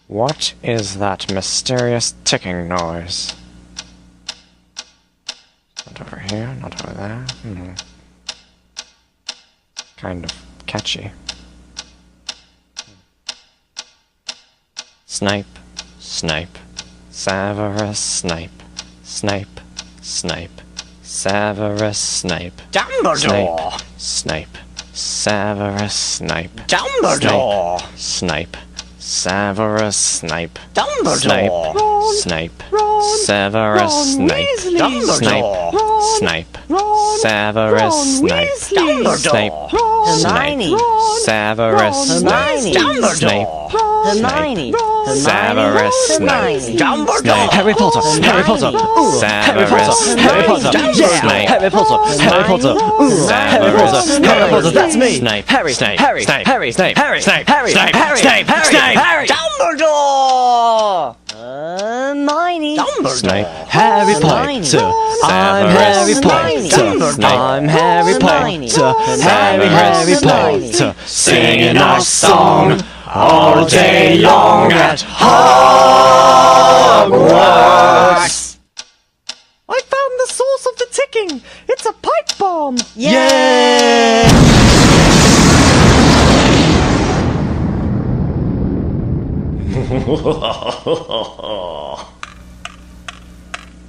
What is that mysterious ticking noise? Not over here, not over there. Kind of catchy. Snape, Snape, Severus Snape, Snape, Snape, Severus Snape. Dumbledore! Snape, Severus Snape. Dumbledore! Snape, Severus Snape. Dumbledore! Snape, Ron, Severus Ron Snape. Weasley. Snape, Ron, Snape, Ron, Severus Ron Snape. Weasley. Snape, Ron, Snape, Ron, Severus Ron Snape. Weasley. Snape, Hermione. Severus Snape. Dumbledore! Harry Potter! Harry Potter! Ooh, Harry Potter! Harry Potter! Yeah! Snape. Harry Potter! Harry Potter! Ooh, Harry Potter! Harry Potter! That's me! Snape. Harry! Snape. Harry! Snape. Harry! Snape. Harry! Snape. Harry! Snape. Harry! Snape. Harry! Snape. Harry! Dumbledore! Hermione. Dumbledore! Snape. Harry Hermione. Potter! I'm Harry Hermione. Potter! I'm Harry Hermione. Potter! Harry Hermione. Potter! Singing our song all day long at Hogwarts. I found the source of the ticking! It's a pipe bomb! Yay!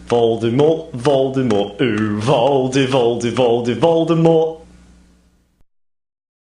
Voldemort, Voldemort, ooh, Voldemort.